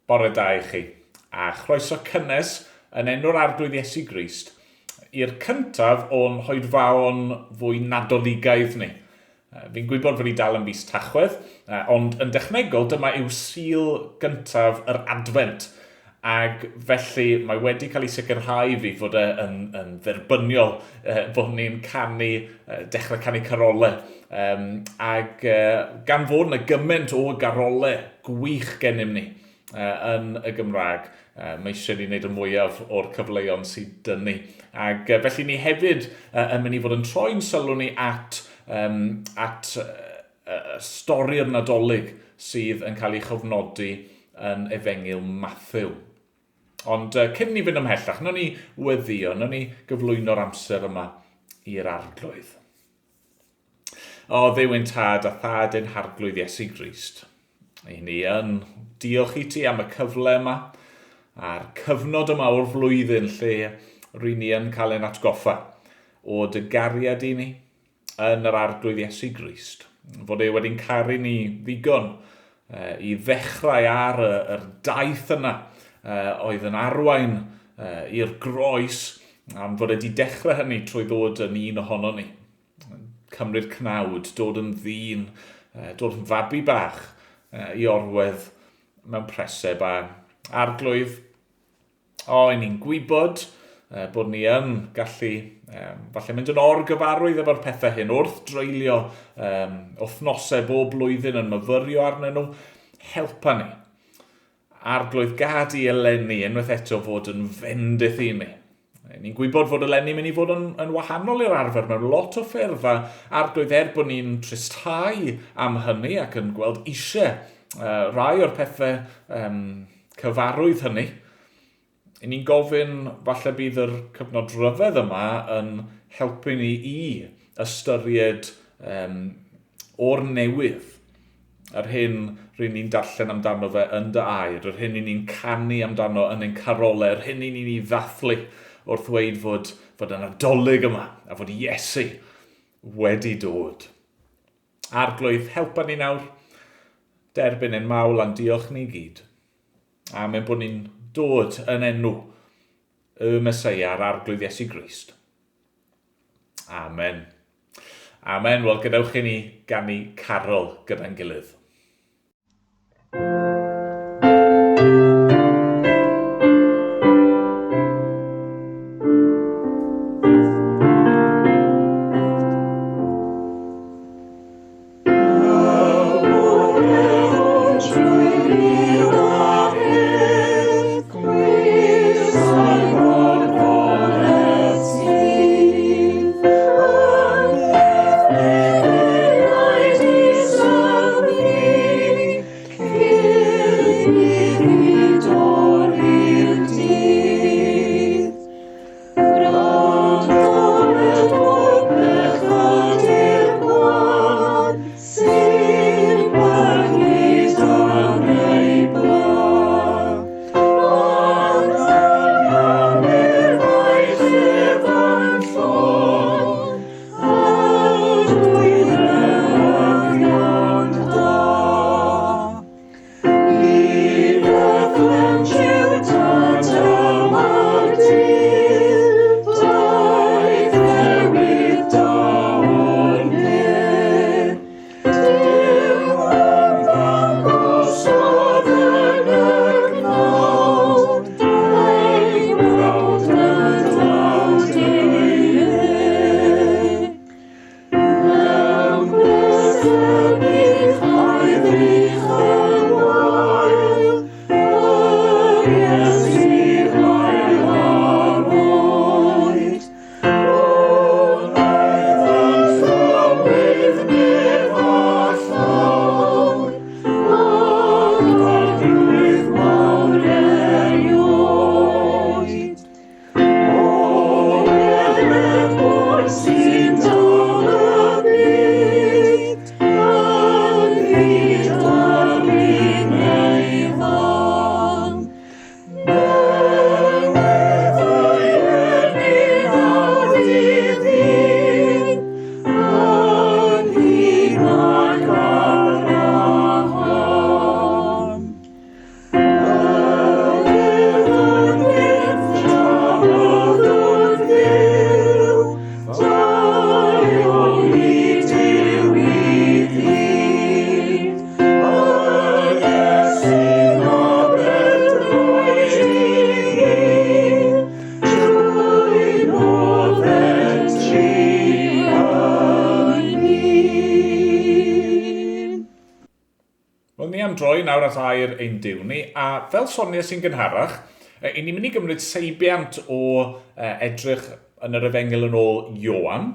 Bore da i chi, a chroeso cynnes yn enw'r arglwydd Iesu Grist i'r cyntaf o'n hoedfaon fwy nadoligaidd ni. Fi'n gwybod fod i dal yn mis Tachwedd, ond yn dechnegol dyma yw Sul gyntaf yr Advent, ac felly mae wedi cael ei sicrhau fi fod yn dderbyniol bod ni'n dechrau canu carolau. Ac gan fod yna gymaint o garolau gwych gennym ni yn y Gymraeg, mae eisiau ni wneud y mwyaf o'r cyfleoedd sydd dyn ni. Ac felly ni hefyd yn mynd i fod yn troi'n sylw ni at stori'r Nadolig sydd yn cael ei chofnodi yn Efengil Mathew. Ond cyn ni fynd ymhellach, nawr ni weddio, nawr ni gyflwyno'r amser yma i'r arglwydd. O Dduw ein tad a thad ein harglwydd Iesu Grist. I ni yn diolch i ti am y cyfle yma, a'r cyfnod yma o'r flwyddyn lle rydyn ni yn cael ein atgoffa o dy gariad i ni yn yr arglwydd Iesu Grist. Fod e wedi'n caru ni ddigon i ddechrau ar yr daith yna oedd yn arwain i'r groes, am fod e wedi dechrau hynny trwy ddod yn un ohono ni. Cymryd cnawd, dod yn ddyn, dod yn fabi bach i orwedd mewn preseb a arglwydd. I ni'n gwybod bod ni yn gallu falle mynd yn orgyfarwydd efo'r pethau hyn wrth dreulio wythnosau bob blwyddyn yn myfyrio arnyn nhw. Helpa ni. Arglwydd gad i eleni unwaith eto fod yn fendith i ni. Ni'n gwybod fod eleni mynd i fod yn wahanol i'r arfer mewn lot o ffyrdd, a arglwydd bod ni'n tristau am hynny ac yn gweld eisiau rai o'r pethau cyfarwydd hynny. Ni'n gofyn falle bydd yr cyfnod rhyfedd yma yn helpu ni i ystyried o'r newydd. Yr hyn rydyn ni'n darllen amdano fe yn dy air, yr hyn ni'n canu amdano yn ein carolau, yr hyn ni'n ei ddathlu wrth ddweud fod y Nadolig yma a fod Iesu wedi dod. Arglwydd, helpa ni nawr, derbyn ein mawl a'n diolch ni gyd. Amen bod ni'n dod yn enw y Meseia a'r arglwydd Iesu Grist. Amen. Amen. Wel, gadewch i ni ganu carol gyda'n gilydd. parasau'r ein diw ni, a fel Sonia sy'n gynharach, i ni'n mynd i gymryd seibiant o edrych yn yr Efengyl yn ôl Ioan,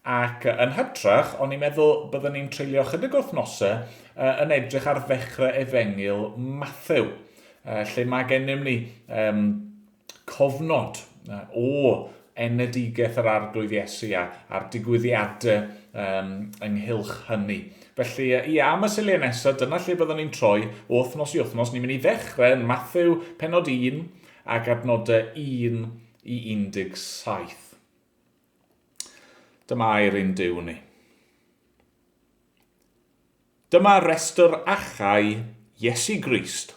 ac yn hytrach, o'n i'n meddwl byddwn ni'n treulio chydig wythnosau yn edrych ar ddechrau Efengyl Mathew, lle mae gennym ni cofnod o enedigaeth yr arglwydd Iesu a'r digwyddiadau ynghylch hynny. Felly, am y syliau nesaf, dyna lle byddwn ni'n troi o wythnos i wythnos. Ni'n mynd i ddechrau yn Mathew penod 1 ac adnodau 1 i 17. Dyma air ein diw ni. Dyma restr achau Iesu Grist,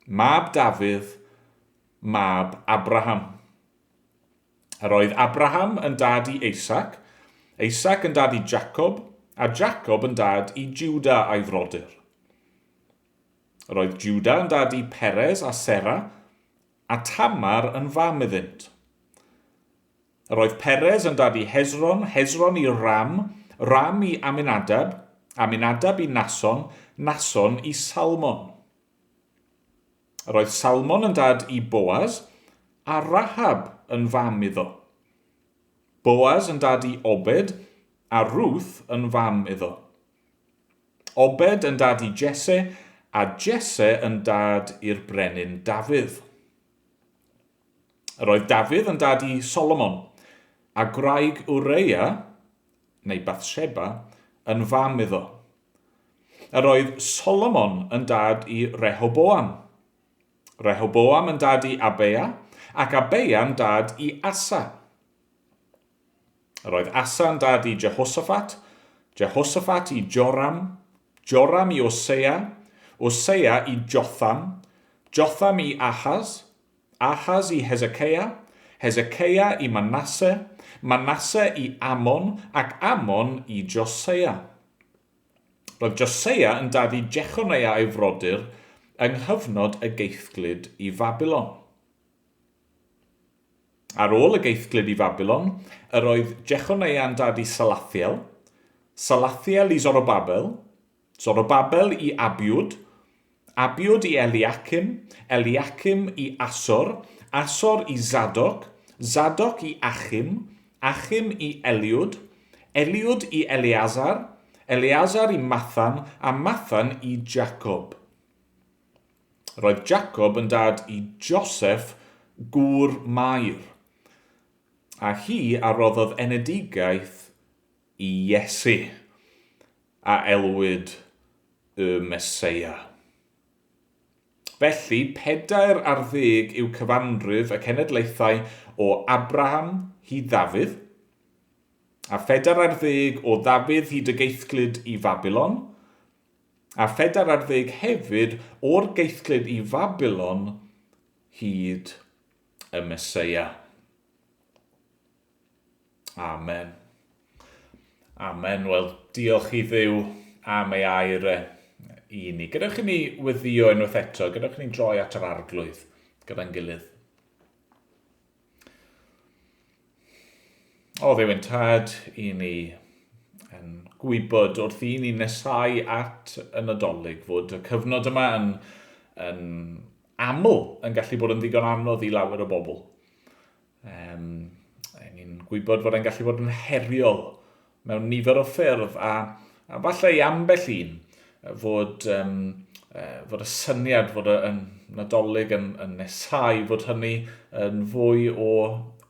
mab Dafydd, mab Abraham. Yr oedd Abraham yn dad i Isaac, Isaac yn dad i Jacob, a Jacob yn dad i Juda a'i frodyr. Yr oedd Juda yn dad i Perez a Sera, a Tamar yn fam iddynt. Yr oedd Perez yn dad i Hesron, Hesron i Ram, Ram i Aminadab, Aminadab i Nason, Nason i Salmon. Yr oedd Salmon yn dad i Boaz, a Rahab yn fam iddo. Boaz yn dad i Obed, a Ruth yn fam iddo. Obed yn dad i Jesse, a Jesse yn dad i'r brenin Dafydd. Yr oedd Dafydd yn dad i Solomon, a graig Urea, neu Bathsheba, yn fam iddo. Yr oedd Solomon yn dad i Rehoboam. Rehoboam yn dad i Abea, ac Abea yn dad i Asa. Yr oedd Asa yn dad i Jehoshaphat, Jehoshaphat i Joram, Joram i Osea, Osea i Jotham, Jotham i Ahaz, Ahaz i Hezekiah, Hezekiah i Manasseh, Manasseh i Amon, ac Amon i Josea. Roedd Josea yn dad i Jechonea ei frodyr yng nghyfnod y geithglyd i Babylon. Ar ôl y geithglyd i Babylon, yr oedd Jechonea yn dad i Salathiel, Salathiel i Zorobabel, Zorobabel i Abiwd, Abiwd i Eliakim, Eliakim i Asor, Asor i Zadok, Zadok i Achim, Achim i Eliwd, Eliwd i Eleazar, Eleazar i Mathan, a Mathan i Jacob. Roedd Jacob yn dad i Joseph, gŵr Mair, a hi arroddodd enedigaeth i Iesu, a elwyd y Meseia. Felly, 4 yw cyfanrif y cenedlaethau o Abraham hyd Dafydd, a 40 o Dafydd hyd y geithglyd i Babylon, a 40 hefyd o'r geithglyd i Babylon hyd y Meseia. Amen. Amen. Wel, diolch i Dduw am ei air i ni. Gadewch i ni weddio unwaith eto, gadewch i ni droi at yr arglwydd gyda'n gilydd. O Dduw ein tad i ni yn gwybod wrth i ni nesau at y Nadolig fod y cyfnod yma yn aml yn gallu bod yn ddigon anodd i lawer o bobl. Ni'n gwybod fod e'n gallu bod yn heriol mewn nifer o ffyrdd a falle i ambell un fod y syniad fod y Nadolig yn nesau fod hynny yn fwy o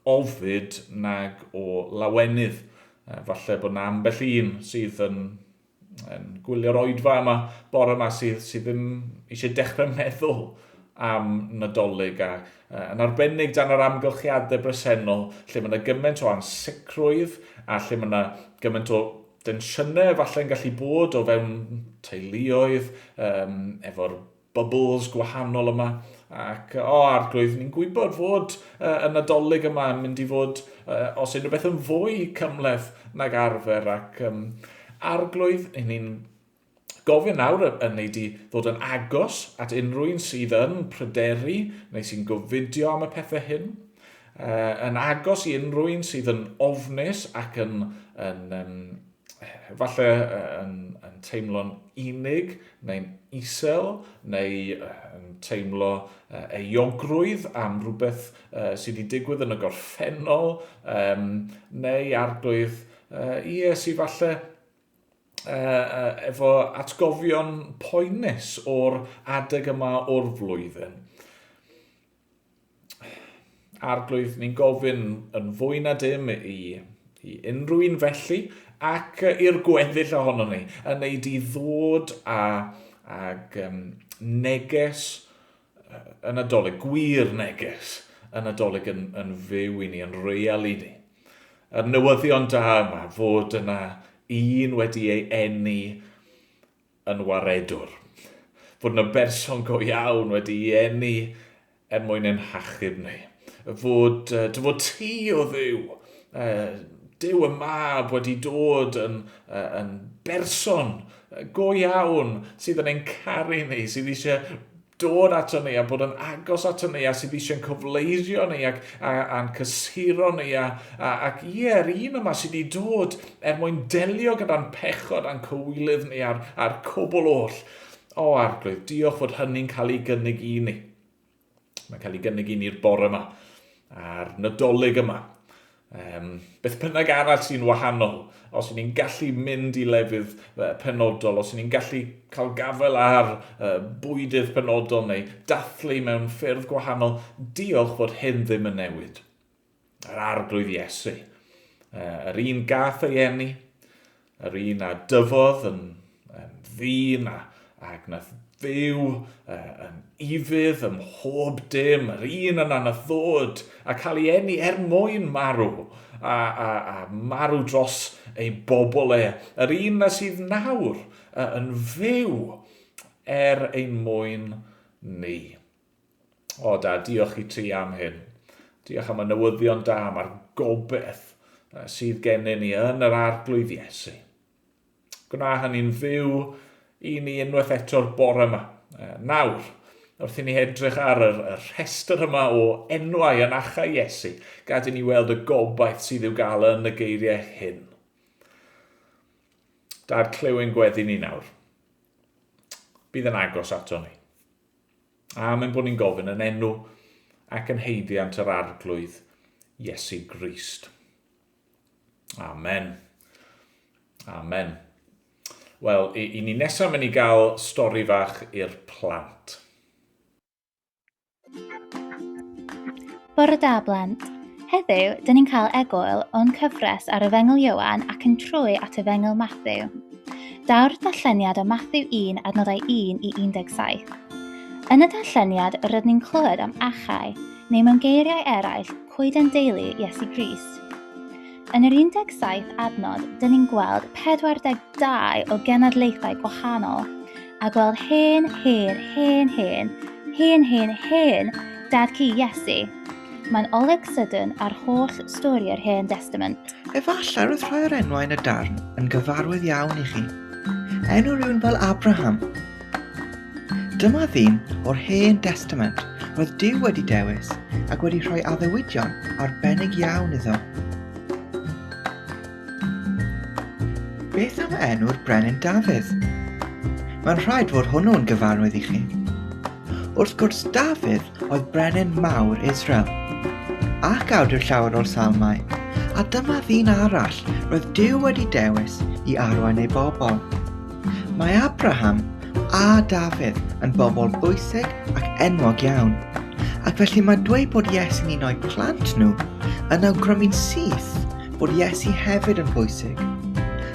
ofid nag o lawenydd. Falle bod yna ambell un sydd yn gwylio'r oedfa yma bore yma sydd ddim eisiau dechrau meddwl am Nadolig a yn arbennig dan yr amgylchiadau bresennol lle mae yna gymaint o ansicrwydd a lle mae yna gymaint o densiynau falle'n gallu bod o fewn teuluoedd efo'r bubbles gwahanol yma ac arglwydd ni'n gwybod fod y Nadolig yma yn mynd i fod os unrhyw beth yn fwy cymhleth nag arfer ac arglwydd ni'n gofio nawr yn neud i ddod yn agos at unrhyw un sydd yn pryderu neu sy'n gofidio am y pethau hyn, yn agos i unrhyw un sydd yn ofnus ac yn falle yn teimlo'n unig, neu'n isel, neu yn teimlo euogrwydd am rhywbeth sydd wedi digwydd yn y gorffennol, neu arglwydd sydd falle efo atgofion poenus o'r adeg yma o'r flwyddyn. Arglwydd ni'n gofyn yn fwy na dim i unrhyw un felly, ac i'r gweddill ohono ni, yn neud i ddod ag neges yn Nadolig, gwir neges yn Nadolig yn fyw i ni, yn real i ni. Yr newyddion da yma fod yna un wedi ei eni yn waredwr. Fod yna berson go iawn wedi ei eni mwyn ein hachub ni. Fod ti o Dduw, Duw y Mab wedi dod yn berson go iawn sydd yn ein caru ni, sydd eisiau dod ato ni a bod yn agos ato ni a sydd eisiau'n cyfleirio ni a'n cysuro ni ac yr un yma sydd wedi dod mwyn delio gyda'n pechod a'n cywilydd ni a'r cwbl oll. O Arglwydd, diolch fod hynny'n cael ei gynnig i ni. Mae'n cael ei gynnig i ni'r bore yma, a'r Nadolig yma. Beth bynnag arall sy'n wahanol, os ni'n gallu mynd i lefydd penodol, os ni'n gallu cael gafel ar bwydydd penodol neu dathlu mewn ffyrdd gwahanol, diolch fod hyn ddim yn newid. Yr arglwydd Iesu, yr un gath ei eni, yr un a dyfodd yn ddyn ac nath fyw yn ifydd ym mhob dim, yr un yna nath ddod a cael ei eni mwyn marw a marw dros ei bobl yr un na sydd nawr yn fyw ein mwyn ni. O da, diolch i ti am hyn. Diolch am y newyddion da, am yr gobeith sydd gennym ni yn yr arglwydd Iesu. Gwna hynny'n fyw i ni unwaith eto'r bore yma. Nawr, wrth i ni edrych ar y rhestr yma o enwau yn achau Iesu, gad i ni weld y gobaith sydd i'w gael yn y geiriau hyn. Da'r clyw ein gweddi ni nawr. Bydd yn agos ato ni. A mae'n bod ni'n gofyn yn enw ac yn heiddiant yr arglwydd Iesu Grist. Amen. Amen. Wel, i ni nesaf mynd i gael stori fach i'r plant. Bore da blant. Heddiw, dyn ni'n cael egwyl o'n cyfres ar Efengyl Ioan ac yn trwy at Efengyl Matthew. Daw'r darlleniad o Matthew 1 adnodau 1 i 17. Yn y darlleniad, rydyn ni'n clywed am achau, neu mewn geiriau eraill, coeden deulu Iesu Grist. Yn yr 17 adnod, dyn ni'n gweld 42 o genadlaethau gwahanol a gweld hen dad cu Iesu. Mae'n olyg sydyn ar holl stori'r Hen Testament. Efallai roedd rhai o'r enwau yn y darn yn gyfarwydd iawn i chi. Enw rhywun fel Abraham. Dyma ddyn o'r Hen Testament roedd Duw wedi dewis ac wedi rhoi addewidion arbennig iawn iddo. Beth am enw'r brenin Dafydd? Mae'n rhaid fod hwnnw'n gyfarwydd i chi. Wrth gwrs Dafydd oedd brenin mawr Israel, ac awdur llawer o'r salmau, a dyma ddyn arall roedd Duw wedi dewis i arwain ei bobl. Mae Abraham a Dafydd yn bobl bwysig ac enwog iawn, ac felly mae dweud bod Iesu'n un o'i plant nhw yn awgrymu'n syth bod Iesu hefyd yn bwysig,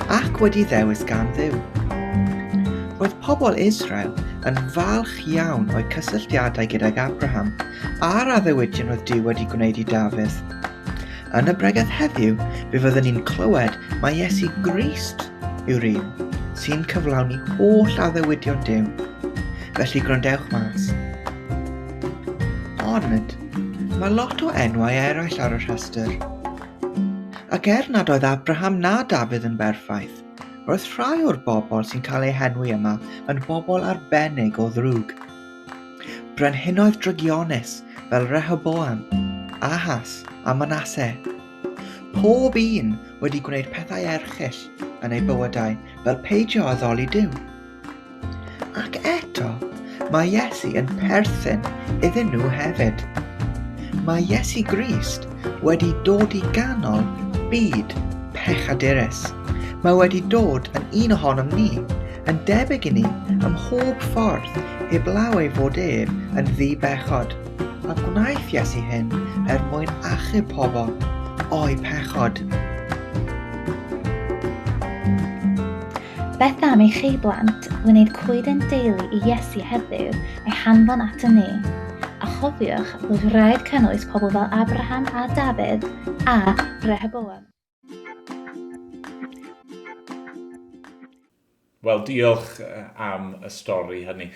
ac wedi ddewis gan Dduw. Roedd pobl Israel yn falch iawn o'i cysylltiadau gydag Abraham a'r addewidion roedd Duw wedi gwneud i Dafydd. Yn y bregeth heddiw, fe fyddwn ni'n clywed mae Iesu Grist yw'r un sy'n cyflawni holl addewidion Duw. Felly gwrandewch mas. Ond, mae lot o enwau eraill ar y rhestr. Ac nad oedd Abraham na Dafydd yn berffaith, roedd rhai o'r bobl sy'n cael eu henwi yma yn bobl arbennig o ddrwg. Brenhinoedd drygionus fel Rehoboam, Ahas a Manasseh. Pob un wedi gwneud pethau erchyll yn eu bywydau fel peidio addoli Duw. Ac eto, mae Iesu yn perthyn iddyn nhw hefyd. Mae Iesu Grist wedi dod i ganol byd pechadurus. Mae wedi dod yn un ohonom ni, yn debyg i ni ym mhob ffordd heblaw ei fod yn ddibechod. A gwnaeth Iesu hyn mwyn achub pobl o'i pechod. Beth am i chi blant wneud coeden deulu i Iesu heddiw a'i hanfon ato ni. A chofiwch bod rhaid cynnwys pobl fel Abraham a Dafydd a Rehoboam. Wel, diolch am y stori hynny.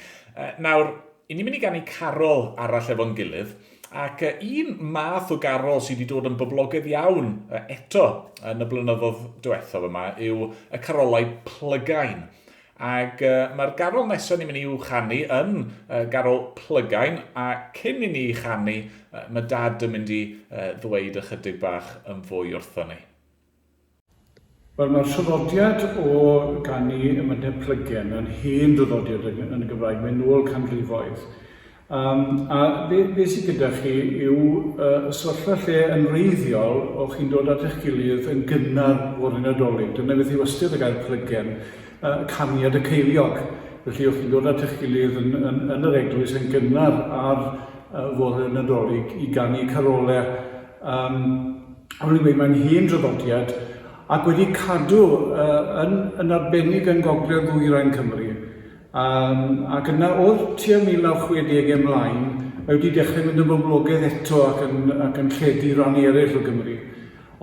Nawr, i ni'n mynd i ganu carol arall efo'n gilydd, ac un math o garol sydd wedi dod yn boblogaidd iawn eto yn y blynyddoedd diwethaf yma yw y carolau Plygain. Ac mae'r garol nesaf ni'n mynd i'w chanu yn garol Plygain, a cyn i ni chanu, mae Dad yn mynd i ddweud ychydig bach yn fwy wrthon ni. Wel, mae'r traddodiad o ganu ymynedd Plygain yn hen traddodiad yn y Gymraeg, mae'n nôl canrifoedd. A be sydd gyda chi yw sefyllfa lle yn wreiddiol o chi'n dod at eich gilydd yn gynnar o'r Nadolig. Dyna beth yw ystyr y gair Plygain, caniad y ceiliog. Felly o'ch chi'n dod at eich gilydd yn yr eglwys yn gynnar ar fôr y Nadolig i ganu carolau. Mae'n hen traddodiad ac wedi cadw yn arbennig yn Gogledd Ddwyrain Cymru. Ac yna o'r tua 1960 ymlaen, mae wedi dechrau mynd yn boblogaidd eto ac yn lledu rannu eraill o Gymru.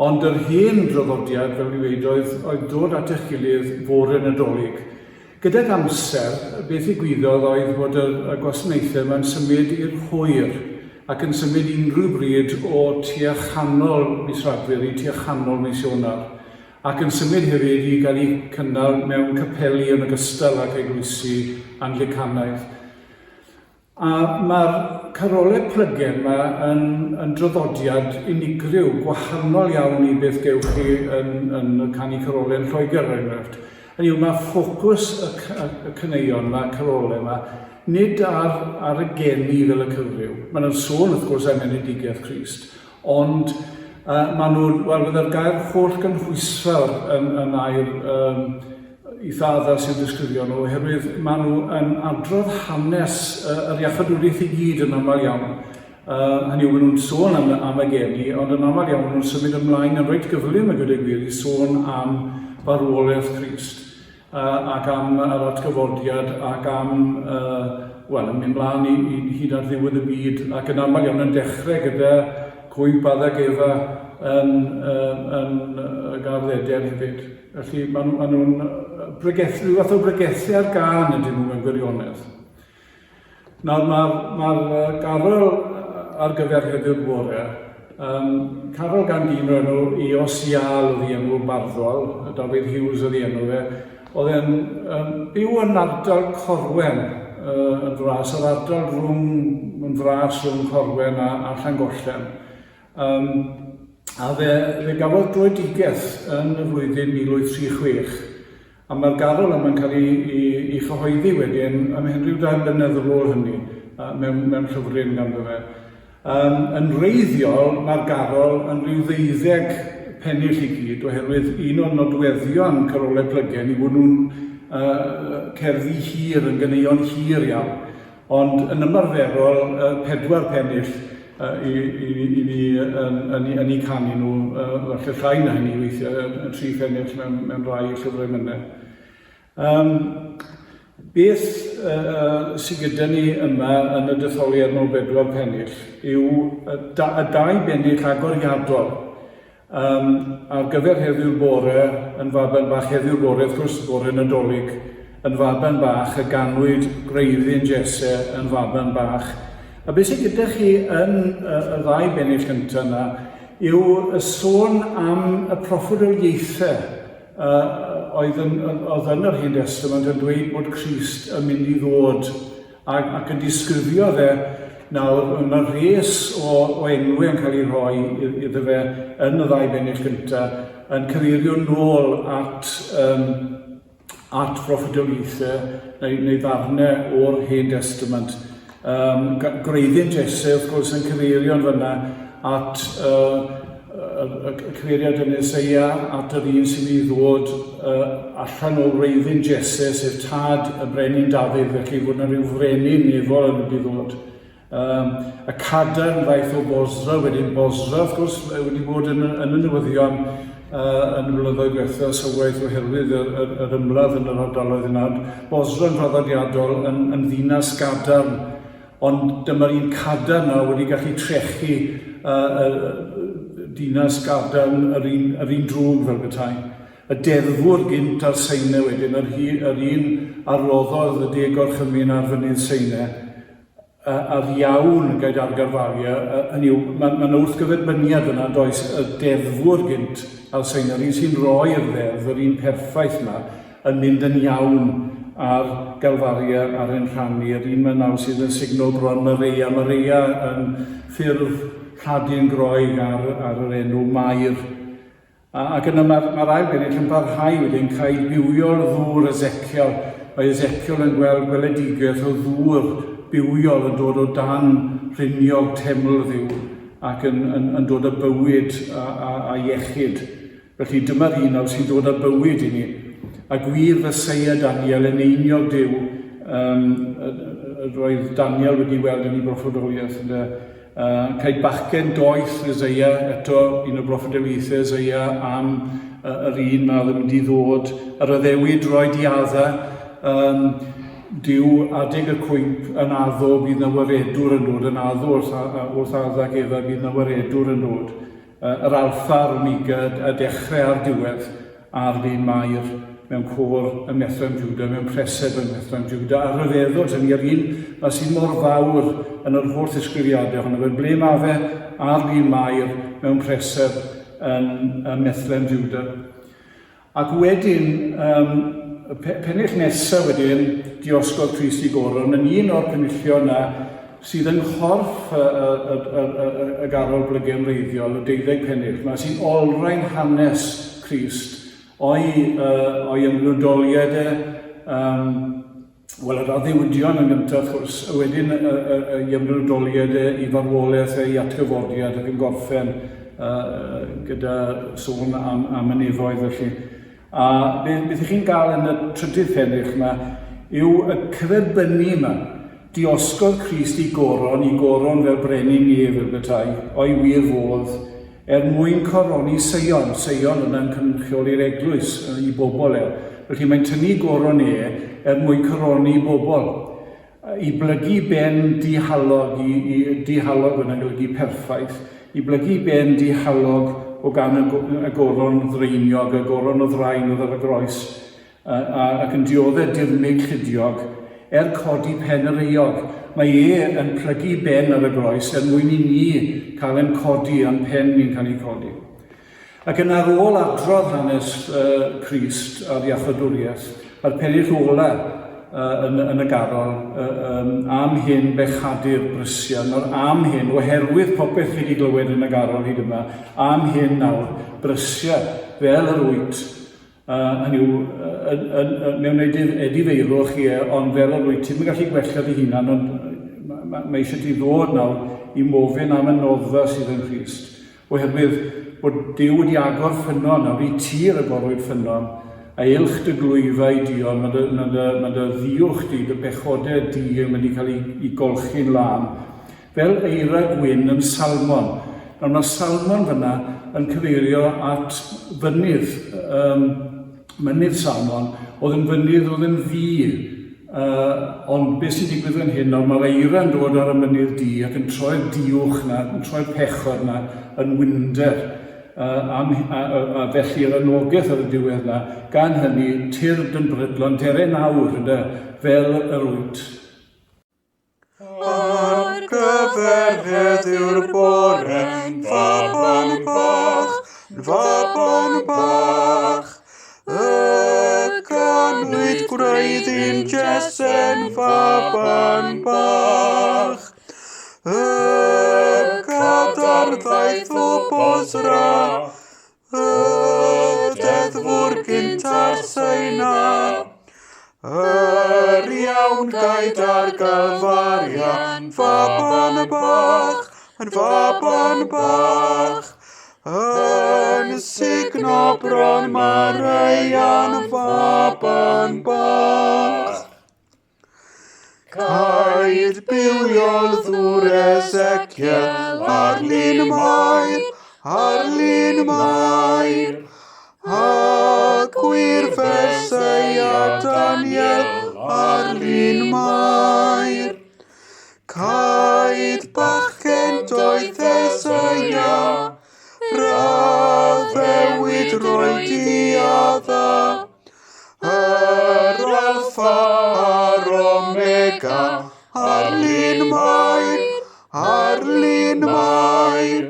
Ond yr hen draddodiad, fel i weid, oedd dod at eich gilydd fore Nadolig. Gyda'r amser, beth ddigwyddodd oedd bod y gwasanaethau yma'n symud i'r hwyr ac yn symud unrhyw bryd o tua chanol mis Rhagfyr i tua chanol mis Ionawr. Ac yn symud hefyd i gael ei cynnal mewn capeli yn ogystal ac eglwysi Anglicanaidd. A mae'r carolau Plygain yma yn draddodiad unigryw, gwahanol iawn i beth gewch chi yn canu carolau yn Lloegr enghraifft. Hynny yw, mae ffocws y caneuon yma, carolau yma, nid ar y geni fel y cyfryw. Mae'n sôn, wrth gwrs, am enedigaeth Crist, ond maen nhw, wel, byddai'r gair holl gynhwysfawr yn air eitha addas sy'n disgrifio nhw, oherwydd maen nhw yn adrodd hanes yr iachadwriaeth i gyd yn aml iawn. Hynny yw, maen nhw'n sôn am y geni, ond yn aml iawn maen nhw'n symud ymlaen yn reit gyflym y gyda gwir i sôn am farwolaeth Crist, ac am yr atgyfodiad, ac am, wel, yn mynd mlaen i hyd ar ddiwedd y byd, ac yn aml iawn yn dechrau gyda Cwymp Addag Efa yn y garddediad hefyd. Felly maen nhw'n rhyw fath o bregethu ar gân ydyn nhw mewn gwirionedd. Nawr mae'r garol ar gyfer heddiw'r bore, carol gan dyn o'r enw Eos Ial oedd ei enw barddol, David Hughes oedd ei enw fe, oedd e'n byw yn ardal Corwen yn fras, yr ardal rhwng Corwen a Llangollen. A fe gafodd droedigaeth yn y flwyddyn 1836, a mae'r garol yma'n cael ei chyhoeddi wedyn am rhyw 2 blynedd ar ôl hynny mewn llyfryn ganddo fe. Yn wreiddiol, mae'r garol yn rhyw 12 pennill i gyd, oherwydd un o'r nodweddion carolau Plygain i fod nhw'n cerddi hir, yn ganeuon hir iawn, ond yn ymarferol 4 pennill i ni yn ei canu nhw, falle llai na hynny weithiau, 3 pennill mewn rai llyfrau mynnau. Beth sydd gyda ni yma yn y detholiad mewn 4 pennill yw y 2 bennill agoriadol ar gyfer heddiw'r bore yn Faban Bach, heddiw'r bore, wrth gwrs, bore Nadolig, yn Faban Bach, y ganwyd Gwreiddyn Jesse yn Faban Bach. A beth sydd gyda chi yn y 2 bennill gyntaf yna yw y sôn am y proffwydoliaethau oedd yn yr Hen Testament yn dweud bod Crist yn mynd i ddod ac yn disgrifio fe. Nawr, mae rhes o enwau yn cael ei rhoi iddo fe yn y 2 bennill gyntaf yn cyfeirio nôl at proffedolaethau neu ddarnau o'r Hen Testament. Gwreiddyn Jesse, wrth gwrs, yn cyfeirio fyna at y cyfeiriad yn Eseia at yr un sy'n ei ddod allan o wreiddyn Jesse, sef tad y brenin Dafydd, felly fod yna rhyw frenin nefol yn wedi ddod. Y cadarn ddaeth o Bosra, wedyn Bosra, wrth gwrs, wedi bod yn y newyddion yn y blynyddoedd diwethaf sylwaith oherwydd yr ymladd yn yr ardaloedd yna. Bosra yn traddodiadol yn ddinas gadarn, ond dyma'r un cadarn yna wedi gallu trechu dinas gadarn yr un drwg fel bethau. Y deddfwr gynt ar Seinau wedyn, yr un arloddodd y 10 gorchymyn ar fynydd Seinau, ar iawn gael argarfaria, hynny yw, mae'n wrthgyferbyniad yna, does y deddfwr gynt ar Seinau, yr un sy'n roi'r ddeddf, yr un perffaith yma, yn mynd yn iawn ar galfaria ar ein rhannu, yr un mae'n naw sydd yn signal bron Maria yn ffurf rhadu'n groeg ar yr enw Mair. Ac yna mae'r ail bennill yn parhau wedyn cael bywiol ddŵr Ezekiel. Mae Ezekiel yn gweld gweledigaeth o ddŵr bywiol yn dod o dan rhiniog teml Dduw ac yn dod â bywyd a iechyd. Felly dyma'r un nawr sy'n dod â bywyd i ni. A gwir Eseia Daniel yn einiog Duw, roedd Daniel wedi weld yn ei broffwydoliaeth. Cael bachgen doeth Eseia, eto un o broffwydoliaethau Eseia am yr un na ddim wedi ddod. Yr addewid roi diadda, Dyw adeg y cwymp yn addo bydd na waredwr yn dod, yn addo wrth addag efo bydd na waredwr yn dod. Yr alfa a'r omega, y dechrau a'r diwedd a'r un Mair mewn côr y Methran Juda, mewn preseb y Methran Juda. A rhyfeddod yn yr un sy'n mor fawr yn yr holl ysgrifiadau hwnnw, yn ble mae fe a'r un Mair mewn preseb yn y Methran Juda. Ac wedyn, pennill nesaf wedyn, diosgodd Crist i Goron, yn un o'r penillion yna sydd yn chorff y garol blygyn reiddiol, y 12 pennill yma, sy'n olrhain hanes Crist o'i ymwydoliad wel, yr addewidion yn gyntaf, wrth gwrs, wedyn i ymwydoliad i farwolaeth i atgyfodiad ac yn gorffen gyda sôn am y nefoedd felly. A beth ych chi'n gael yn y trydydd pennill yma yw y cyferbynnu yma. Diosgodd Crist i Goron fel brenin nef fel bethau, o'i wir fodd, mwyn coroni Seion. Seion yna'n cynrychioli'r eglwys i bobl Felly mae'n tynnu Goron mwyn coroni bobl. I blygu ben dihalog, i dihalog yna'n golygu perffaith, i blygu ben dihalog o gan y Goron ddreiniog, y Goron o ddrain oedd ar y groes, ac yn dioddau dirmig chydiog, codi pen yr eog. Mae yn plygu ben ar y groes mwyn i ni cael ein codi a'n pen ni'n cael ei codi. Ac yn ar ôl adrodd hanes Crist a'r iachadwriaeth, a'r pennill ola yn y garol, am hyn bechadu'r brysian, am hyn, oherwydd popeth chi wedi glywed yn y garol hyd yma, am hyn nawr, brysiau fel yr wyt, hynny yw, mewn edifeirwch ond fel yr wyt, ti'n gallu gwella dy hunan, ond mae eisiau ti ddod nawr i mofyn am y noddfa sydd yn Crist. Oherwydd bod Duw wedi agor ffynon nawr i tir y gorwyd ffynon, a ilch dy glwyfau di, ond mae dy ddiwch di, dy bechodau di yn mynd i cael ei golchi'n lan. Fel eira gwyn yn salmon. Nawr mae salmon fyna yn cyfeirio at fynydd, mynydd salmon, oedd yn fynydd oedd yn ddi. Ond beth sy'n digwydd yn hyn, nawr mae'r eira yn dod ar y mynydd di ac yn troi'r diwch na, yn troi'r pechod na yn wynder. A felly yr anogaeth ar y diwedd yna, gan hynny, tyrd yn brydlon, deren awr, fel yr wyt. Ar gyfer heddiw'r bore, faban bach, y ganwyd gwreiddyn Jessen faban bach, y cadar ddaeth o Bosra, gynta'r syna. Iawn gaid ar galfarian, faban bach, yn faban bach. Yn signo bron Marian, faban bach. Caid bywiol ddŵr Ezekiel, ar lun mair. A gwir Feseia Daniel, ar lun mair. Caid bachgen doedd Eseia, raddewid roedd diadda. Alfa a'r Omega, ar lun mair.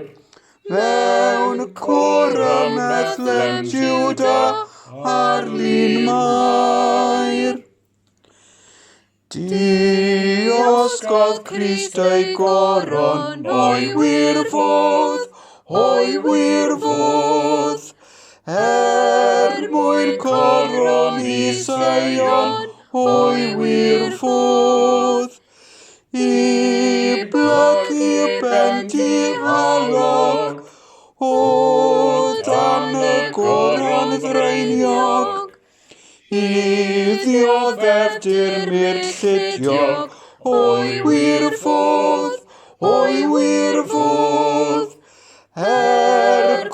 Mewn cwr y meddlem Juda, ar lun mair. Diosgodd Crist ei goron, o'i wir fodd. Mwyn coron i Sion, o'i wir fodd. I blygu bent i halog, o dan y goron ddreiniog. I ddioddefdir myrllydiog, o'i wir fodd.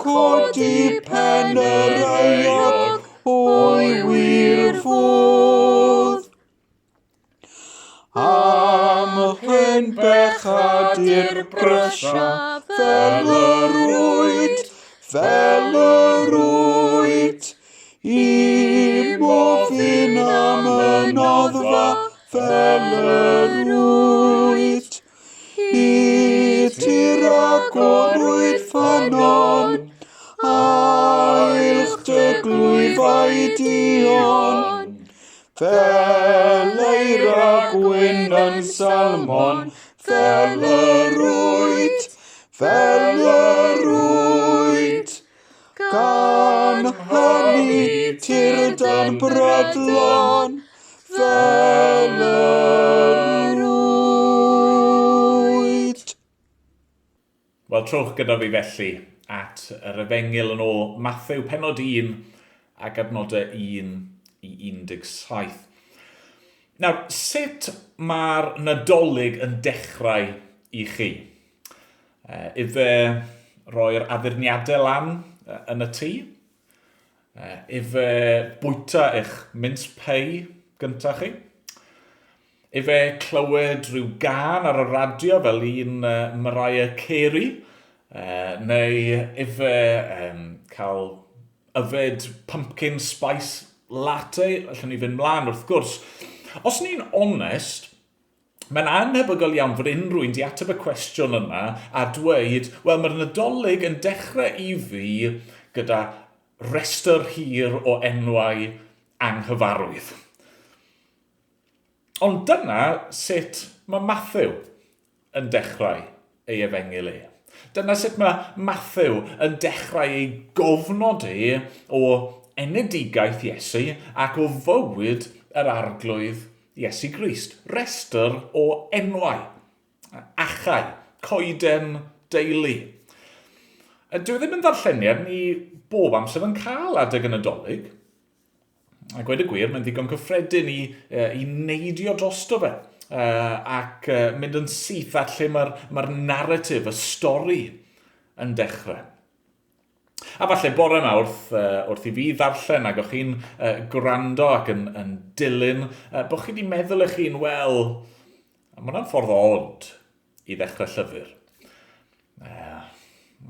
Codi pen yr aiog, o'i wir fodd. Am hyn bechad i'r brysia, fel yr wyd. I mofyn am y noddfa, fel yr wyd. I tir agorwyd ffanon, ailch dy glwyfau dion. Fel eira gwyn yn salmon, fel yr wyd. Gan hynny tirdan brydlon, fel yr wyd. Wel, trowch gyda fi felly at yr Efengyl yn ôl Mathew penod 1 ac adnodau 1 i 17. Nawr, sut mae'r Nadolig yn dechrau i chi? Ife roi'r addurniadau lan yn y tŷ? Ife bwyta eich mince pie gyntaf chi? Ife clywed rhyw gân ar y radio fel un Mariah Carey? Neu ife cael yfed pumpkin spice latte? Allwn ni fynd mlaen wrth gwrs. Os ni'n onest, mae'n anhebygol iawn fod unrhyw un di ateb y cwestiwn yma a dweud, wel, mae'r Nadolig yn dechrau i fi gyda restr hir o enwau anghyfarwydd. Ond dyna sut mae Mathew yn dechrau ei Efengyl e. Dyna sut mae Mathew yn dechrau ei gofnod e o enedigaeth Iesu ac o fywyd yr arglwydd Iesu Grist. Restr o enwau, achau, coeden, deulu. Dwi ddim yn ddarlleniad ni bob amser yn cael adeg yn Nadolig. A gweud y gwir, mae'n ddigon cyffredin i neidio drosto fe ac mynd yn syth at lle mae'r narratif, y stori yn dechrau. A falle bore yma wrth i fi ddarllen ac o'ch chi'n gwrando ac yn dilyn, bod chi wedi meddwl eich chi'n, wel, mae hwnna'n ffordd od i ddechrau llyfr.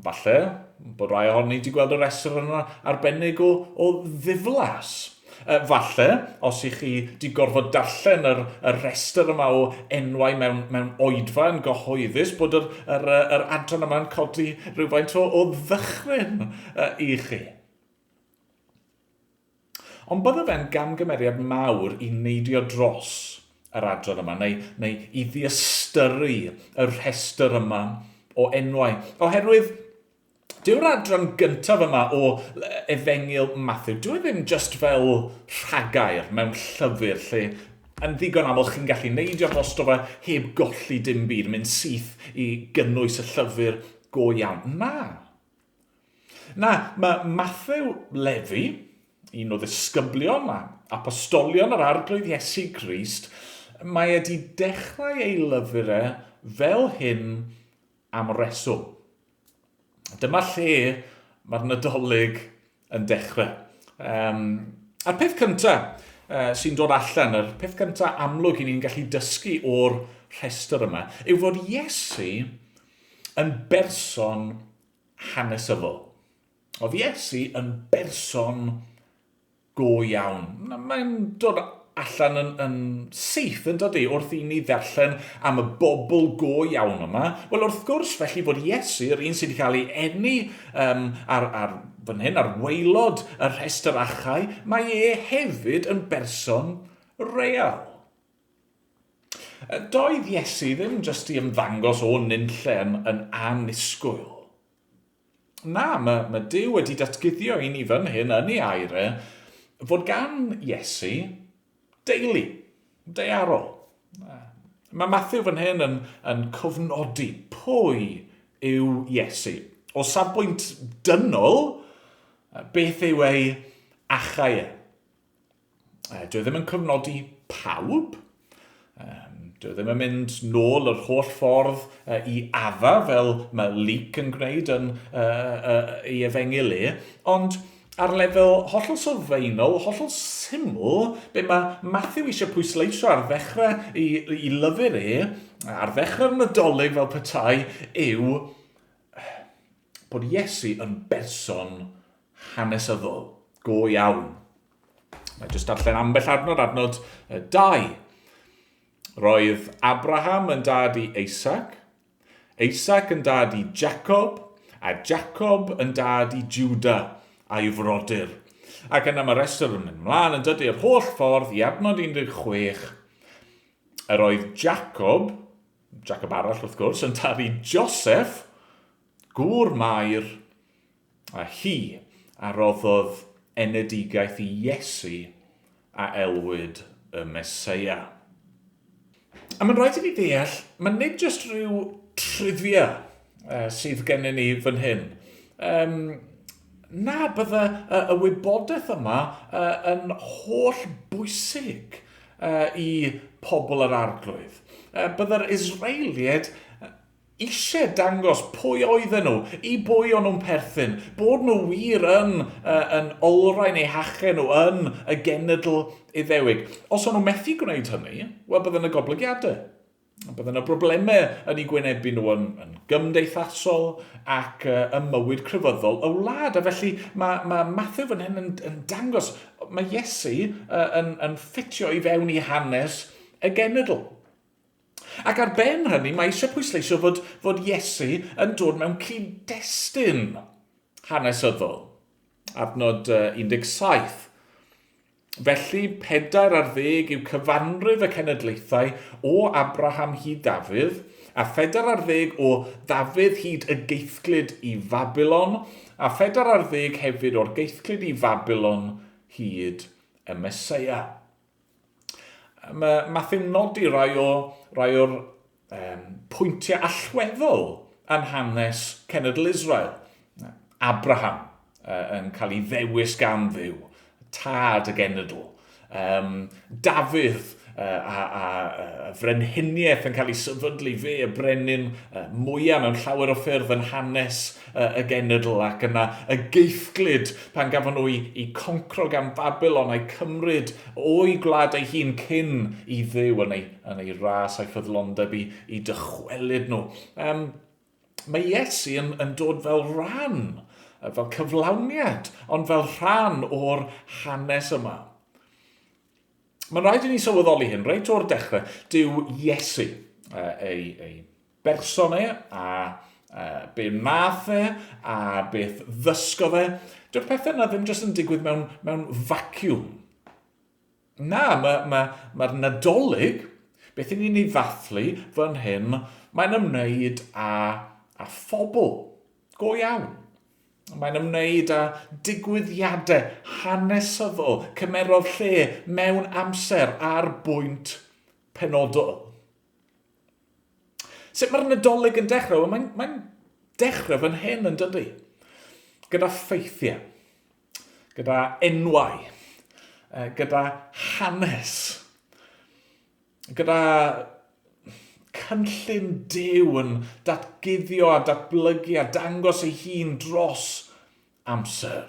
Falle bod rai ohoni wedi gweld y restr yna arbennig o ddiflas. Falle, os ych chi wedi gorfod darllen y restr yma o enwau mewn oedfa yn gyhoeddus, bod yr adran yma yn codi rhywfaint o ddychryn i chi. Ond bydde fe'n gamgymeriad mawr i neidio dros yr adran yma, neu i ddiystyru y rhestr yma o enwau. Oherwydd, Dyw'r adran gyntaf yma o Efengil Mathew, dyw e ddim just fel rhagair mewn llyfr lle yn ddigon aml chi'n gallu neidio drosto fe heb golli dim byd, mynd syth i gynnwys y llyfr go iawn. Na, mae Mathew Levi, un o ddisgyblion a apostolion yr arglwydd Iesu Grist, mae wedi dechrau ei lyfrau fel hyn am reswm. Dyma lle mae'r Nadolig yn dechrau. A'r peth cyntaf sy'n dod allan, yr peth cyntaf amlwg i ni'n gallu dysgu o'r rhestr yma, yw fod Iesu yn berson hanesyddol. Oedd Iesu yn berson go iawn. Mae'n dod allan yn syth yn dod wrth i ni ddarllen am y bobl go iawn yma. Wel, wrth gwrs, felly bod Iesu, yr un sydd wedi cael ei enni fan hyn, ar waelod y rhestr achau, mae e hefyd yn berson real. Doedd Iesu ddim jyst i ymddangos o nunlle yn anisgwyl. Na, mae Duw wedi datguddio i ni fan hyn yn ei airau fod gan Iesu deulu, daearol. Mae Mathew fan hyn yn cofnodi pwy yw Iesu. O safbwynt dynol, beth yw ei achau e? Dwi ddim yn cofnodi pawb. Dwi ddim yn mynd nôl yr holl ffordd i adda fel mae Luke yn gwneud yn ei efengil e, ond ar lefel hollol sylfaenol, hollol syml, be mae Mathew eisiau pwysleisio ar ddechrau i lyfr e, ar ddechrau'r Nadolig fel petai, yw bod Iesu yn berson hanesyddol go iawn. Mae jyst darllen ambell adnod 2. Roedd Abraham yn dad i Isaac, Isaac yn dad i Jacob, a Jacob yn dad i Juda a'i frodyr. Ac yna mae restr yn mynd mlaen yn dydy'r holl ffordd i adnod 16. Yr oedd Jacob arall wrth gwrs, yn dad i Joseph, gŵr Mair, a hi a roddodd enedigaeth i Iesu a elwyd y Meseia. A mae'n rhaid i ni ddeall, mae nid jyst rhyw trivia sydd gennym ni fan hyn. Na, bydde y wybodaeth yma yn holl bwysig i pobl yr arglwydd. Bydde'r Israeliad eisiau dangos pwy oedden nhw, i bwy o'n nhw'n perthyn, bod nhw wir yn olrhain eu hachau nhw yn y genedl Iddewig. Os o'n nhw methu gwneud hynny, wel bydden y goblygiadau. Bydden y broblemau yn ei gwynebu nhw yn gymdeithasol ac yn mywyd crefyddol y wlad. A felly mae Mathew fan hyn yn dangos, mae Iesu yn ffitio i fewn i hanes y genedl. Ac ar ben hynny, mae eisiau pwysleisio fod Iesu yn dod mewn cyd-destun hanesyddol. Adnod 17. Felly 40 yw cyfanrif y cenedlaethau o Abraham hyd Dafydd, a 40 o Dafydd hyd y geithglyd i Babylon, a 40 hefyd o'r geithglyd i Babylon hyd y Meseia. Mae Mathew nodi rai o'r pwyntiau allweddol yn hanes cenedl Israel. Abraham yn cael ei ddewis gan Dduw, tad y genedl. Dafydd a frenhiniaeth yn cael ei sefydlu fe, y brenin mwyaf mewn llawer o ffyrdd yn hanes y genedl, ac yna y geithglyd pan gafon nhw i concro gan Babylon a'i cymryd o'i gwlad ei hun cyn i Dduw yn ei ras a'i ffyddlondeb i dychwelyd nhw. Mae Iesu yn dod fel rhan, fel cyflawniad, ond fel rhan o'r hanes yma. Mae'n rhaid i ni sylweddoli hyn, reit o'r dechrau, dyw Iesu, ei berson e, a be math e, a beth ddysgodd e. Dyw'r pethau yna ddim jyst yn digwydd mewn vacuum. Na, mae'r Nadolig, beth i ni'n ei ddathlu fan hyn, mae'n ymwneud â phobl go iawn. Mae'n ymwneud â digwyddiadau hanesyddol, cymerodd lle mewn amser ar bwynt penodol. Sut mae'r Nadolig yn dechrau? Mae'n dechrau fan hyn yn dydy. Gyda ffeithiau, gyda enwau, gyda hanes, gyda cynllun Duw yn datguddio a datblygu a dangos ei hun dros amser.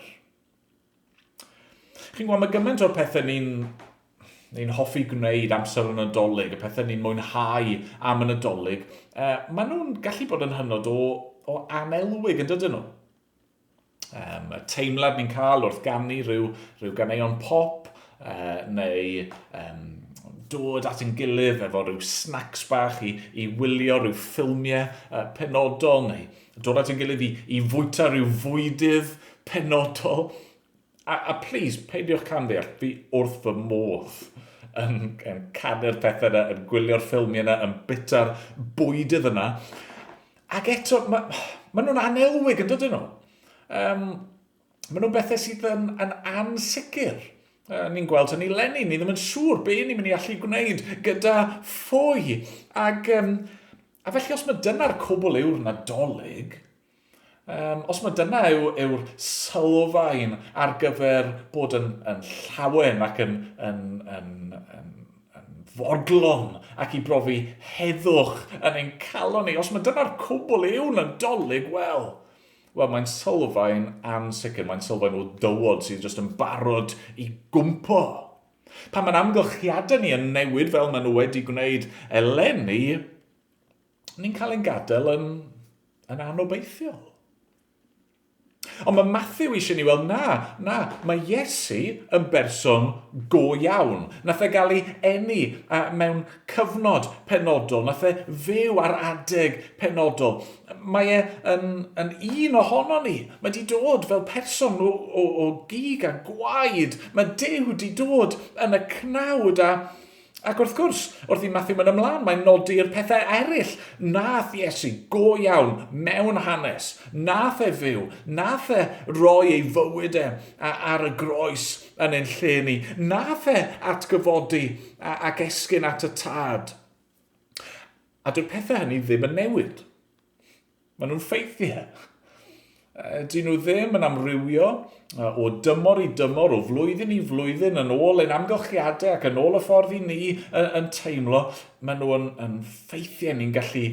Chi'n gwybod, mae gymaint o'r pethau ni'n hoffi gwneud amser y Nadolig, y pethau ni'n mwynhau am y Nadolig, maen nhw'n gallu bod yn hynod o anelwig yn dydyn nhw. Y teimlad ni'n cael wrth ganu rhyw ganeuon pop, neu dod at ein gilydd efo rhyw snacks bach i wylio rhyw ffilmiau penodol, neu dod at ein gilydd i fwyta rhyw fwydydd penodol. A please, peidiwch camddeall, fi wrth fy modd yn canu'r pethau yna, yn gwylio'r ffilmiau yna, yn bita'r bwydydd yna. Ac eto, maen nhw'n anelwig yn dydyn nhw. Maen nhw'n bethau sydd yn ansicr. Ni'n gweld hynny lenni, ni ddim yn siŵr be ni'n mynd i allu gwneud gyda ffwy. A felly os mae dyna'r cwbl yw'r Nadolig, os mae dyna yw'r sylfaen ar gyfer bod yn llawen ac yn fodlon ac i brofi heddwch yn ein calon ni, os mae dyna'r cwbl yw'r Nadolig, wel, mae'n sylfaen ansicr, mae'n sylfaen o dywod sydd jyst yn barod i gwmpo. Pan mae'n amgylchiadau ni yn newid fel maen nhw wedi gwneud eleni, ni'n cael ein gadael yn anobeithiol. Ond mae Matthew eisiau ni weld, mae Iesu yn berson go iawn. Nath e gael ei eni mewn cyfnod penodol. Nath e fyw ar adeg penodol. Mae e yn un ohono ni. Mae di dod fel person o gig a gwaed. Mae Duw di dod yn y cnawd ac wrth gwrs, wrth i Matthew mynd ymlaen, mae'n nodi'r pethau eraill. Nath Iesu go iawn mewn hanes. Nath e fyw. Nath e roi ei fywydau ar y groes yn ein lle ni. Nath e atgyfodi ac esgyn at y tad. A dyw'r pethau hynny ddim yn newid. Maen nhw'n ffeithiau. Dyn nhw ddim yn amrywio o dymor i dymor, o flwyddyn i flwyddyn, yn ôl ein amgylchiadau ac yn ôl y ffordd i ni yn teimlo. Maen nhw yn ffeithiau ni'n gallu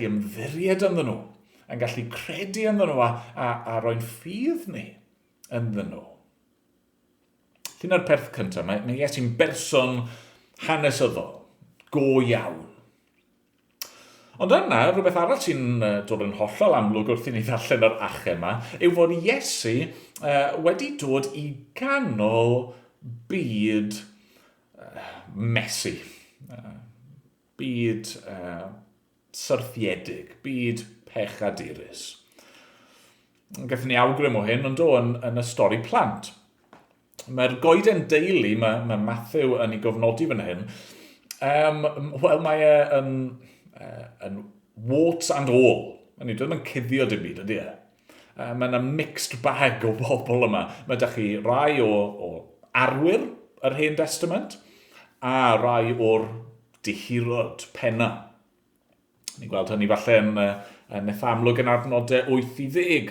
ymddiried ynddyn nhw, yn gallu credu ynddyn nhw a roi'n ffydd ni ynddyn nhw. Dyna'r perth cyntaf, mae Iesu'n berson hanesyddol, go iawn. Ond yna, rhywbeth arall sy'n dod yn hollol amlwg wrth i ni ddarllen yr achau yma, yw fod Iesu wedi dod i ganol byd mesu, byd syrthiedig, byd pechadurus. Gaethon ni awgrym o hyn, ond yn y stori plant. Mae'r goeden deulu, mae Matthew yn ei gofnodi fan hyn, mae e yn warts and all. Mae ddim yn cuddio dim byd, ydy e. Mae yna mixed bag o bobl yma. Mae ydych chi rai o arwyr yr Hen Testament a rai o'r dihirod penna. Ni'n gweld hynny falle yn eith amlwg yn adnodau 8 i 10.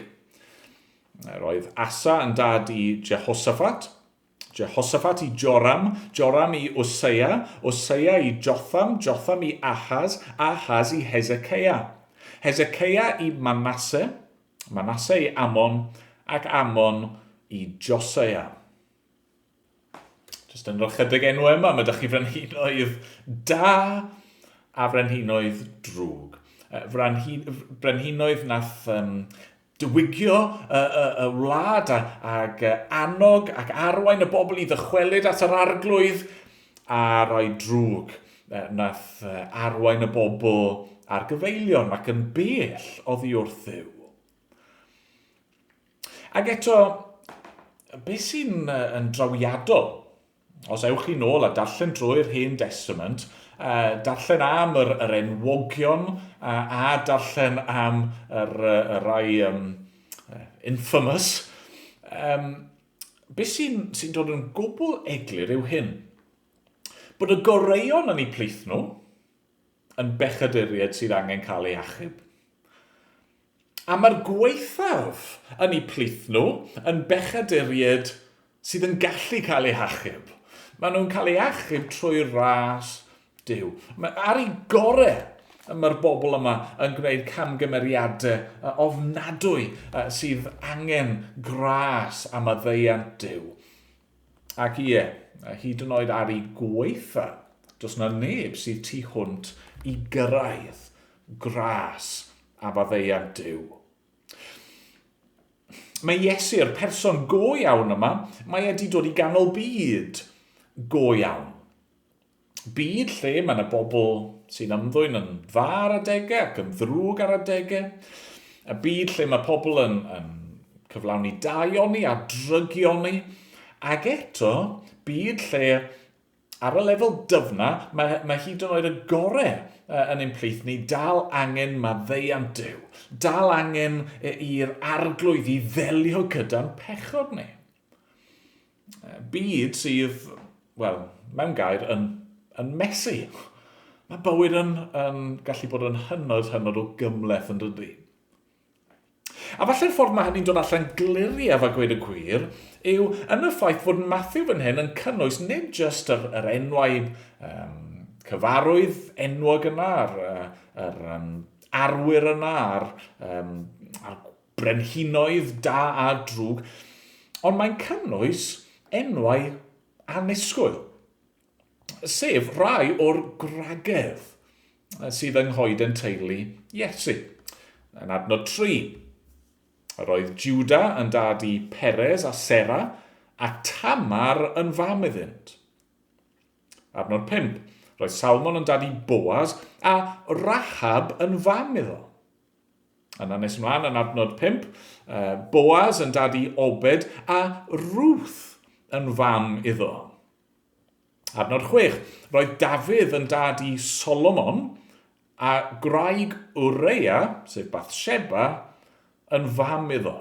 Roedd Asa yn dad i Jehoshaphat i Joram, Joram i Osea, Osea i Jotham, Jotham i Ahaz, Ahaz i Hezekiah, Hezekiah i Manasseh, Manasseh i Amon, ac Amon i Josea. Just yn rhoi chydig enw yma, mae ydych chi frenhinoedd da a frenhinoedd drwg. Frenhinoedd nath dywygio y wlad ag annog ac arwain y bobl i ddychwelyd at yr arglwydd a roi drwg nath arwain y bobl ar gyfeilion ac yn bell oddi wrth Dduw. Ac eto, beth sy'n drawiadol, os ewch chi nôl a darllen drwy'r Hen Testament, darllen am yr enwogion a darllen am y rai infamous. Be sy'n dod yn gwbl eglur yw hyn. Bod y goreion yn eu plith nhw yn bechaduriad sydd angen cael ei achub. A mae'r gweithaf yn eu plith nhw yn bechaduriad sydd yn gallu cael ei achub. Maen nhw'n cael ei achub trwy ras Duw. Ar ei gorau mae'r bobl yma yn gwneud camgymeriadau ofnadwy sydd angen gras am y ddeiant Duw. Ac hyd yn oed ar ei gweitha, does na neb sydd tu hwnt i gyrraedd gras am y ddeiant Duw. Mae Iesu'r person go iawn yma, mae wedi dod i ganol byd go iawn. Byd lle mae yna bobl sy'n ymddwyn yn dda ar adegau ac yn ddrwg ar adegau. A byd lle mae pobl yn cyflawni daioni a drygioni. Ac eto, byd lle ar y lefel dyfna, mae hyd yn oed y gorau yn ein plith ni dal angen maddeuant Duw. Dal angen i'r arglwydd i ddelio gyda'n pechod ni. Byd sydd, wel, mewn gair, yn mesu. Mae bywyd yn gallu bod yn hynod o gymleth yn dydy. A falle'r ffordd mae hynny'n dod allan gliriaf a gweud y gwir yw yn y ffaith fod Matthew fan hyn yn cynnwys nid jyst yr enwau cyfarwydd enwog yna, yr arwyr yna, a'r brenhinoedd da a drwg, ond mae'n cynnwys enwau annisgwyl, sef rai o'r gragedd sydd yng nghoeden teulu Iesu. Yn adnod 3, roedd Juda yn dad i Perez a Sera, a Tamar yn fam iddynt. Adnod 5, roedd Salmon yn dad i Boaz, a Rahab yn fam iddo. Yna nes ymlaen yn adnod 5, Boaz yn dad i Obed, a Ruth yn fam iddo. Adnod 6, roedd Dafydd yn dad i Solomon, a graig Urea, sef Bathsheba, yn fam iddo.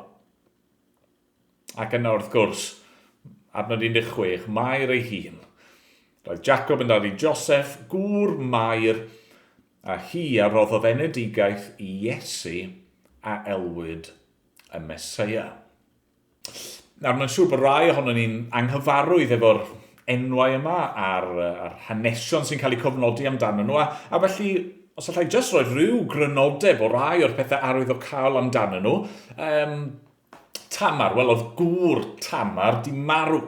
Ac yna wrth gwrs, adnod 16, Mair ei hun. Roedd Jacob yn dad i Joseph, gŵr Mair, a hi a roddodd enedigaeth i Iesu a elwyd y Meseia. Nawr, mae'n siŵr bod rai ohono ni'n anghyfarwydd efo'r enwau yma a'r hanesion sy'n cael eu cofnodi amdano nhw, a felly, os allai jyst roed rhyw grynodeb o rai o'r pethau arwyddocaol amdano nhw, Tamar, wel, oedd gŵr Tamar di marw,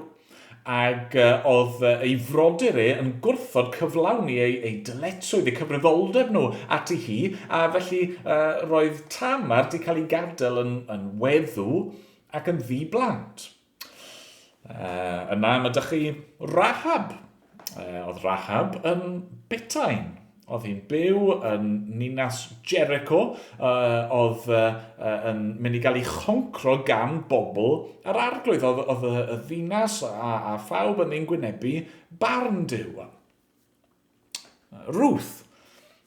ac oedd ei frodyr yn gwrthod cyflawni ei dyletswydd, eu cyfrifoldeb nhw ati hi, a felly roedd Tamar di cael ei gadael yn weddw ac yn ddiblant. Yna mae dych chi Rahab. Oedd Rahab yn Bytain. Oedd hi'n byw yn ninas Jericho. Oedd yn mynd i gael ei choncro gan bobl yr arglwydd. Oedd y ddinas a phawb yn ein gwynebu barn Duw. Ruth.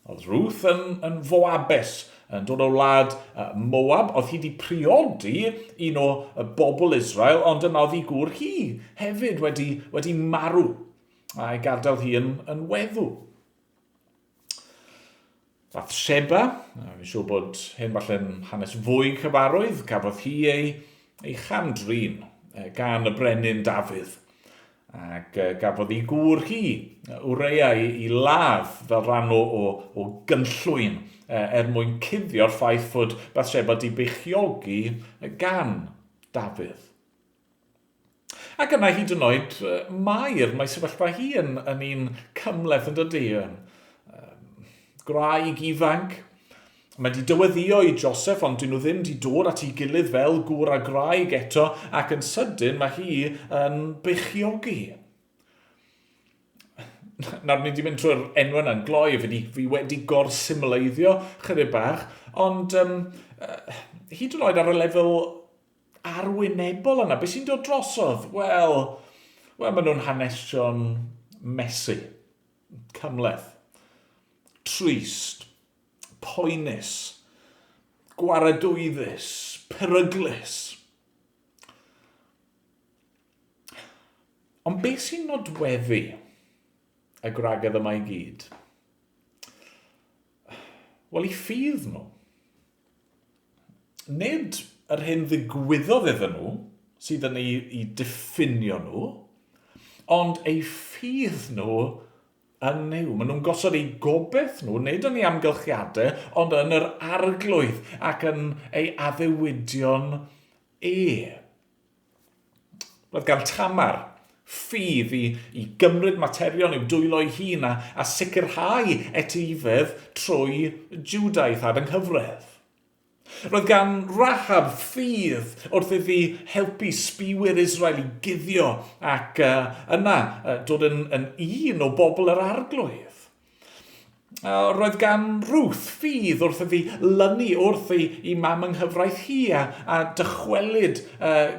Oedd Ruth yn Foabes, yn dod o wlad Moab. Oedd hi wedi priodi un o bobl Israel, ond yna oedd hi gŵr hi hefyd wedi marw. A'i gadael hi yn weddw. Bathsheba, fi'n siŵr bod hyn falle'n hanes fwy cyfarwydd, cafodd hi ei chamdrin gan y brenin Dafydd. Ac gafodd ei gŵr hi, Urea, i ladd fel rhan o gynllwyn mwyn cuddio'r ffaith fod Bathsheba di beichiogi gan Dafydd. Ac yna hyd yn oed Mair, mae sefyllfa hi yn un cymleth yn dydy. Graig ifanc. Mae di dyweddio i Joseph, ond dyn nhw ddim di dod at ei gilydd fel gŵr a graig eto, ac yn sydyn mae hi yn beichiogi. Nawr, ni wedi mynd trwy'r enw yna'n gloi, fi wedi gorsymleiddio chydig bach, ond hyd yn oed ar y lefel arwynebol yna, beth sy'n dod drosodd? Wel, maen nhw'n hanesion mesu, cymleth, trist, poenus, gwaredwyddus, peryglus. Ond beth sy'n nodweddu y gwragedd yma i gyd? Wel, I ffydd nhw. Nid yr hyn ddigwyddodd iddyn nhw sydd yn ei diffinio nhw, ond ei ffydd nhw yn nhw. Maen nhw'n gosod ei gobeith nhw, nid yn ei amgylchiadau, ond yn yr arglwydd ac yn ei addewidion Roedd gan Tamar ffydd i gymryd materion i'w dwylo ei hun a sicrhau etifedd trwy Jwdaeth a'r ynghyfredd. Roedd gan Rahab ffydd wrth iddi helpu sbiwyr Israel i guddio ac yna dod yn un o bobl yr arglwydd. Roedd gan Ruth ffydd wrth iddi lynu wrth ei mam ynghyfraith hi a dychwelyd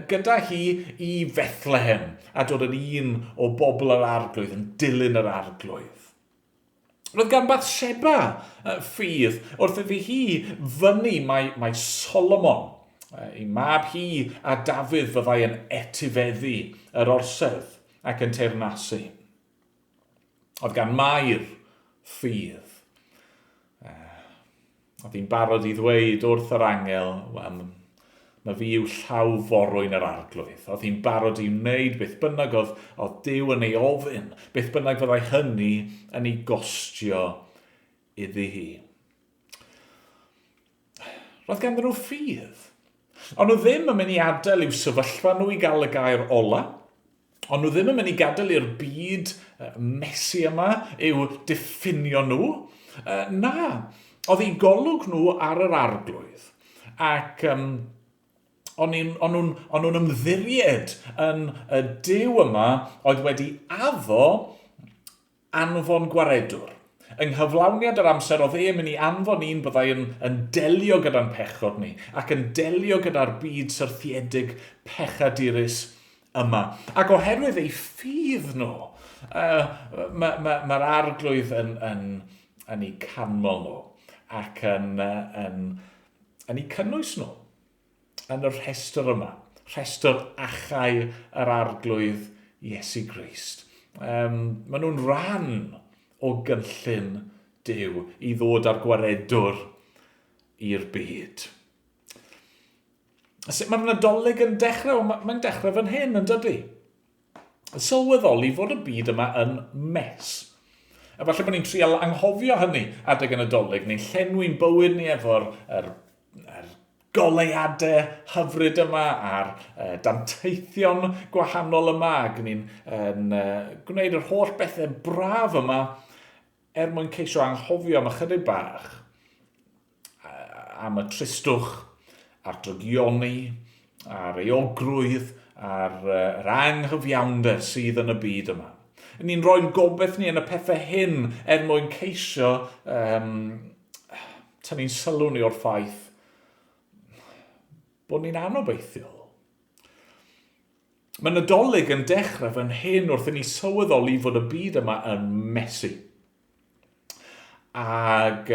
gyda hi i Bethlehem a dod yn un o bobl yr arglwydd, yn dilyn yr arglwydd. Roedd gan Bathsheba ffydd wrth iddi hi fyny mae Solomon, ei mab hi a Dafydd fyddai yn etifeddu yr orsedd ac yn teyrnasu. Oedd gan Mair ffydd. Oedd hi'n barod i ddweud wrth yr angel, mae fi yw llaw forwyn yr arglwydd. Oedd hi'n barod i wneud beth bynnag oedd Duw yn ei ofyn, beth bynnag fyddai hynny yn ei gostio iddi hi. Roedd ganddyn nhw ffydd. Ond nhw ddim yn mynd i adael i'w sefyllfa nhw i gael y gair ola. Ond nhw ddim yn mynd i gadael i'r byd mesu yma i'w diffinio nhw. Na, oedd ei golwg nhw ar yr arglwydd. Ac ond nhw'n ymddiried yn y Duw yma oedd wedi addo anfon gwaredwr. Yng nghyflawniad yr amser oedd e'n mynd i anfon un byddai yn delio gyda'n pechod ni ac yn delio gyda'r byd syrthiedig pechadurus yma. Ac oherwydd ei ffydd nhw, mae'r arglwydd yn ei canmol nhw ac yn ei cynnwys nhw yn y rhestr yma, rhestr achau yr arglwydd Iesu Grist. Maen nhw'n rhan o gynllun Duw i ddod â'r gwaredwr i'r byd. Sut mae'r Nadolig yn dechrau? Mae'n dechrau fan hyn, yn dydy? Sylweddoli fod y byd yma yn mes. A falle bod ni'n trial anghofio hynny adeg y Nadolig, neu'n llenwi'n bywyd ni efo'r goleuadau hyfryd yma a'r danteithion gwahanol yma ac ni'n gwneud yr holl bethau braf yma mwyn ceisio anghofio am ychydig bach am y tristwch a'r drygioni, a'r eogrwydd, a'r anghyfiawnder sydd yn y byd yma. Ni'n rhoi'n gobeith ni yn y pethau hyn mwyn ceisio tynnu'n sylw ni o'r ffaith bod ni'n anobeithiol. Mae Nadolig yn dechrau fan hyn wrth i ni sylweddoli fod y byd yma yn mesu. Ac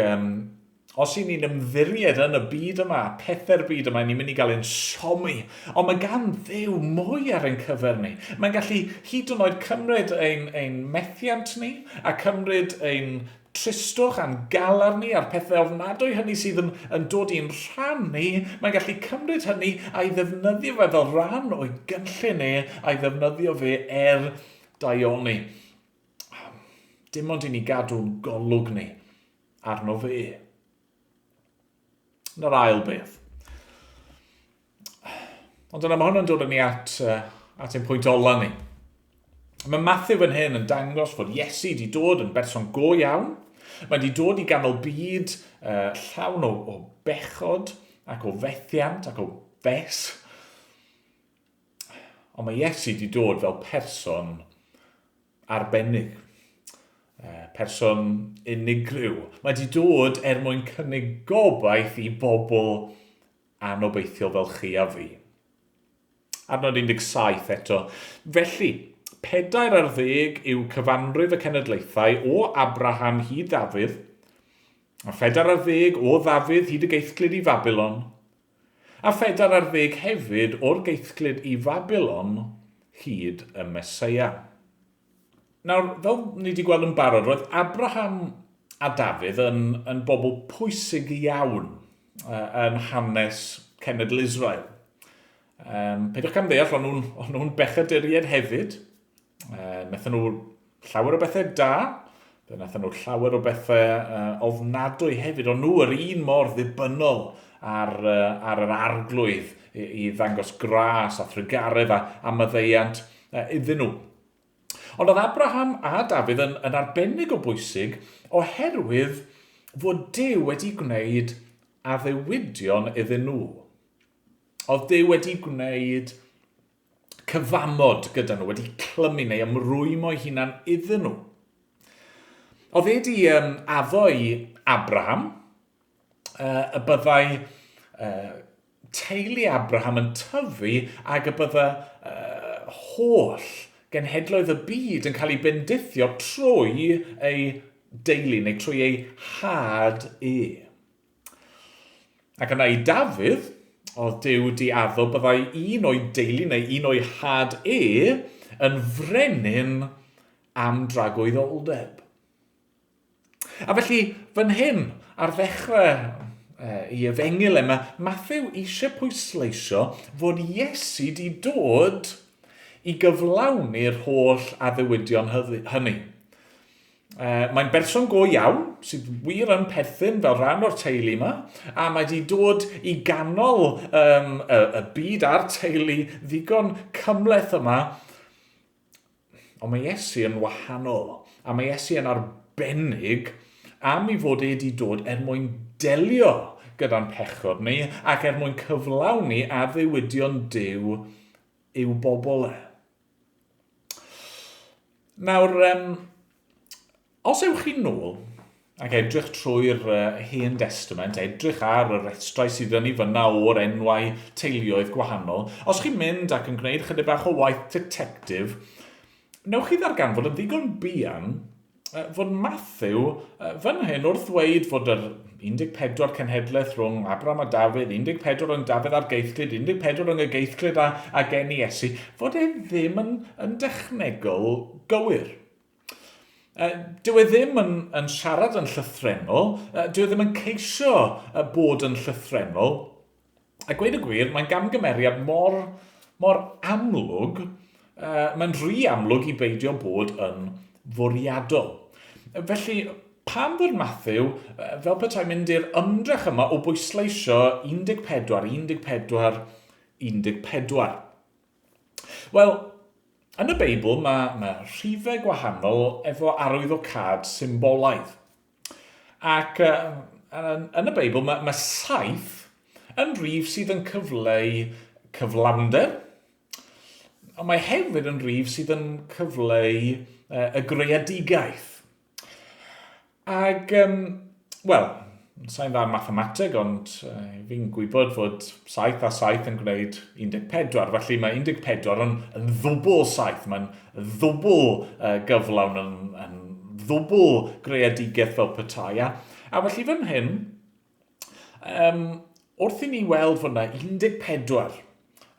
os i ni'n ymddiried yn y byd yma, pethau'r byd yma, ni'n mynd i gael ein siomi. Ond mae gan Dduw mwy ar ein cyfer ni. Mae'n gallu hyd yn oed cymryd ein methiant ni a cymryd ein tristwch a'n galar ni a'r pethau ofnadwy hynny sydd yn dod i'n rhan ni. Mae'n gallu cymryd hynny a'i ddefnyddio fe fel rhan o'i gynllun ni a'i ddefnyddio fe daioni. Dim ond i ni gadw'n golwg ni arno fe. Na'r ail beth. Ond yna mae hwn yn dod yn ni at ein pwynt ola ni. Mae Matthew fan hyn yn dangos fod Iesu wedi dod yn berson go iawn. Mae wedi dod i ganol byd llawn o bechod ac o fethiant ac o fes. Ond mae Iesu wedi dod fel person arbennig. Person unigryw. Mae wedi dod mwyn cynnig gobaith i bobl anobeithiol fel chi a fi. Adnod 17 eto. Felly, 40 yw cyfanrif y cenedlaethau o Abraham hyd Dafydd, A 40 o Ddafydd hyd y geithglyd i Babylon. A 40 hefyd o'r geithglyd i Babylon hyd y Meseia. Nawr, fel ni wedi gweld yn barod, roedd Abraham a Dafydd yn bobl pwysig iawn yn hanes cenedl Israel. Peidiwch gan ddeall, o'n nhw'n bechaduriaid hefyd. Wnaethon nhw llawer o bethau da, wnaethon nhw llawer o bethau ofnadwy hefyd, ond nhw yr un mor ddibynnol ar yr arglwydd i ddangos gras a thrygaredd a maddeiant iddyn nhw. Ond oedd Abraham a Dafydd yn arbennig o bwysig oherwydd fod Duw wedi gwneud addewidion iddyn nhw. Oedd Duw wedi gwneud cyfamod gyda nhw, wedi clymu neu ymrwymo hunan iddyn nhw. Oedd wedi addo i Abraham y byddai teulu Abraham yn tyfu ac y bydda holl genhedloedd y byd yn cael ei bendithio trwy ei deulu neu trwy ei had Ac yna i Dafydd, oedd Duw di addo byddai un o'i deulu neu un o'i had yn frenin am dragwyddoldeb. A felly, fan hyn, ar ddechrau i efengil yma, Mathew eisiau pwysleisio fod Iesu di dod i gyflawni'r holl addewidion hynny. Mae'n berson go iawn, sydd wir yn perthyn fel rhan o'r teulu yma, a mae wedi dod i ganol y byd a'r teulu ddigon cymleth yma, ond mae Iesu yn wahanol, a mae Iesu yn arbennig am ei fod wedi dod mwyn delio gyda'n pechod ni, ac mwyn cyflawni addewidion Duw i'w bobl e. Nawr, os ewch chi nôl ac edrych trwy'r Hen Testament, edrych ar y restrau sydd yn ei fyna o'r enwau teuluoedd gwahanol, os chi'n mynd ac yn gwneud chydig bach o waith detectif, newch chi ddarganfod yn ddigon buan fod Mathew fan hyn wrth ddweud fod yr 14 cenhedlaeth rhwng Abraham a Dafydd, 14 rhwng Dafydd a'r geithglyd, 14 rhwng y geithglyd a gen Iesu, fod e ddim yn dechnegol gywir. Dyw e ddim yn siarad yn llythrenol, dyw e ddim yn ceisio bod yn llythrenol, a gweud y gwir, mae'n gamgymeriad mor amlwg, mae'n rhy amlwg i beidio bod yn fwriadol. Felly, pam fod Mathew, fel petai mynd i'r ymdrech yma o bwysleisio 14. Wel, yn y Beibl mae rhifau gwahanol efo arwyddocad symbolaidd. Ac yn y Beibl mae 7 yn rhif sydd yn cyfleu cyflawnder, ond mae hefyd yn rhif sydd yn cyfleu y greadigaeth. Ac, wel, sa'n dda mathemateg, ond fi'n gwybod fod 7 a 7 yn gwneud 14, felly mae 14 yn ddwbl 7, mae'n ddwbl gyflawn, yn ddwbl greadigaeth fel petai. A felly fan hyn, wrth i ni weld fod yna 14,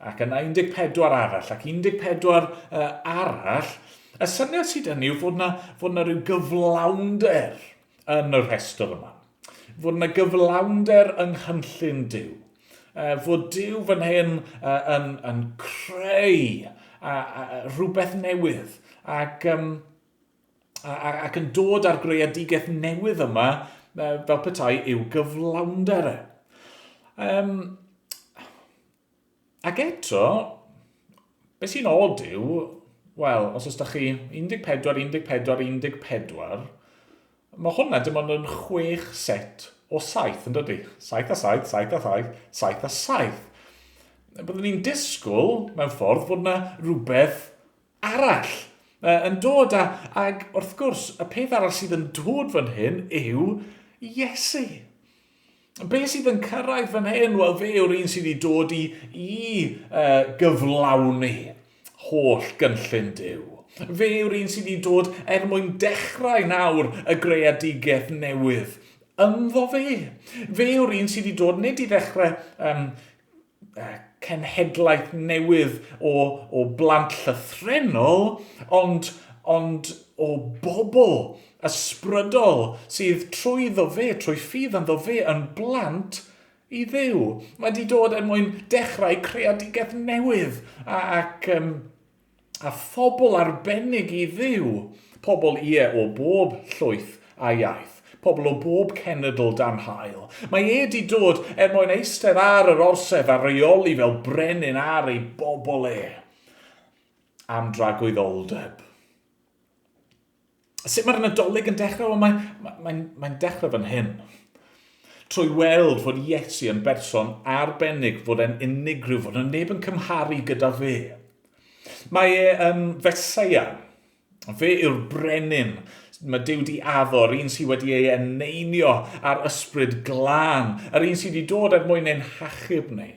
ac yna 14 arall, ac 14 arall, y syniad sydd yn yw fod yna rhyw gyflawnder yn y rhestr yma. Fod yna gyflawnder yng nghynllun Duw. Fod Duw fan hyn yn creu rhywbeth newydd ac yn dod â'r greadigaeth newydd yma fel petai i'w gyflawnder e. Ac eto, beth sy'n od yw, wel, os ydych chi 14, mae hwnna dim ond yn 6 set o 7, yn dydi? 7 a 7, 7 a 7, 7 a 7. Byddwn ni'n disgwyl, mewn ffordd, fod yna rhywbeth arall yn dod. Ac wrth gwrs, y peth arall sydd yn dod fan hyn yw Iesu. Be sydd yn cyrraedd fan hyn? Wel, fe yw'r un sydd wedi dod i gyflawni holl gynllun Duw. Fe yw'r un sydd wedi dod mwyn dechrau nawr y greadigaeth newydd ynddo fe. Fe yw'r un sydd wedi dod nid i ddechrau cenhedlaeth newydd o blant llythrenol, ond o bobl ysbrydol sydd trwyddo fe, trwy ffydd ynddo fe yn blant i Dduw. Mae wedi dod yn mwyn dechrau creadigaeth newydd a phobl arbennig i Dduw. Pobl o bob llwyth a iaith. Pobl o bob cenedl dan hael. Mae wedi dod mwyn eistedd ar yr orsedd a reoli fel brenin ar ei bobl am dragwyddoldeb. Sut mae'r Nadolig yn dechrau? Mae'n dechrau fan hyn. Trwy weld fod Iesu yn berson arbennig, fod e'n unigryw, fod yn neb yn cymharu gyda fe. Mae yn Feseia. Fe yw'r brenin. Mae Duw di addo, yr un sydd wedi ei eneinio ar ysbryd glân, yr un sydd wedi dod mwyn ein hachub ni.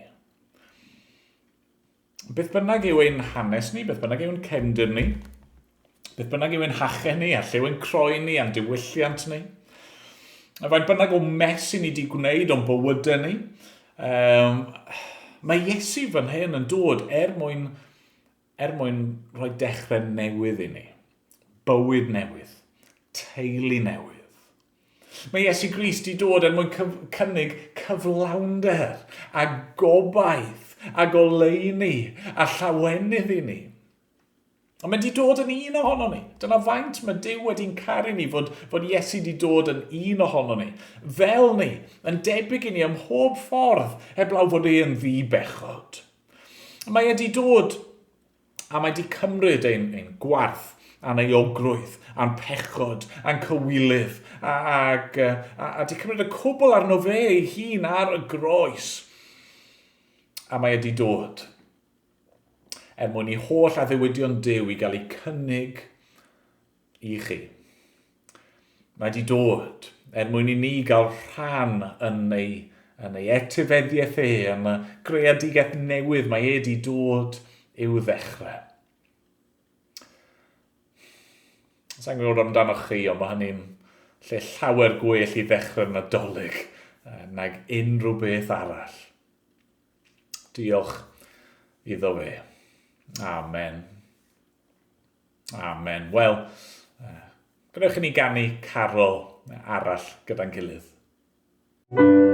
Beth bynnag yw ein hanes ni, beth bynnag yw ein cefndir ni, beth bynnag yw ein hachen ni, a lliw ein croen ni, a'n diwylliant ni. A faint bynnag o mes i ni wedi gwneud o'n bywydau ni. Mae Iesu fan hyn yn dod mwyn rhoi dechrau newydd i ni. Bywyd newydd. Teulu newydd. Mae Iesu Grist wedi dod mwyn cynnig cyflawnder a gobaith a goleuni a llawenydd i ni. Ond mae wedi dod yn un ohono ni. Dyna faint mae Duw wedi'n caru ni fod Iesu wedi dod yn un ohono ni. Fel ni, yn debyg i ni ym mhob ffordd, heblaw fod ei yn ddibechod. Mae wedi dod a mae wedi cymryd ein gwarth a'n euogrwydd, a'n pechod, a'n cywilydd, a wedi cymryd y cwbl arno fe ei hun ar y groes. A mae wedi dod mwyn i holl addewidion Duw i gael ei cynnig i chi. Mae wedi dod mwyn i ni gael rhan yn ei etifeddiaeth yn y greadigaeth newydd mae wedi dod i'w ddechrau. Sa'n gwybod amdano chi, ond mae hynny'n lle llawer gwell i ddechrau'r Nadolig nag unrhyw beth arall. Diolch iddo fe. Amen. Amen. Wel, gadewch i ni ganu carol arall gyda'n gilydd. Sydd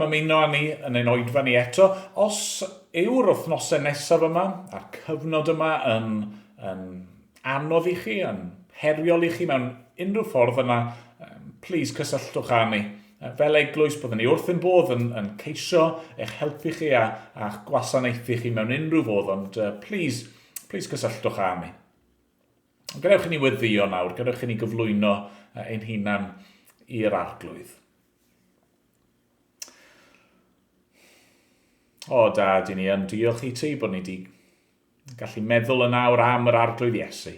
ymuno â ni yn ein oedfa ni eto. Os yw'r wythnosau nesaf yma, a'r cyfnod yma yn anodd i chi, yn heriol i chi mewn unrhyw ffordd yna, please cysylltwch â ni. Fel eglwys byddwn ni wrth yn bodd yn ceisio eich helpu chi a'ch gwasanaethu chi mewn unrhyw fodd, ond please cysylltwch â ni. Gadewch i ni weddio nawr, gadewch i ni gyflwyno ein hunan i'r arglwydd. O dad, i ni yn diolch i ti bod ni wedi gallu meddwl yn awr am yr arglwydd Iesu.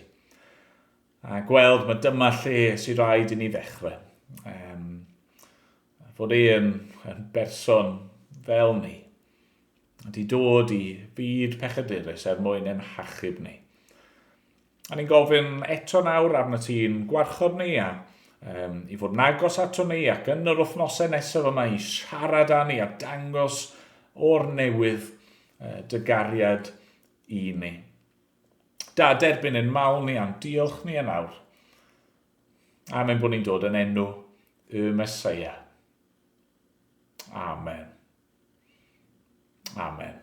A gweld mae dyma lle sydd rhaid i ni ddechrau. Fod yn berson fel ni. Wedi dod i fyd pechadurus mwyn ein hachub ni. A ni'n gofyn eto nawr arno ti'n gwarchod ni i fod yn agos ato ni ac yn yr wythnosau nesaf yma i siarad â ni a dangos o'r newydd dy gariad i ni. Da, derbyn ein mawl ni a'n diolch ni yn awr. Amen bod ni'n dod yn enw y Mesaia. Amen. Amen.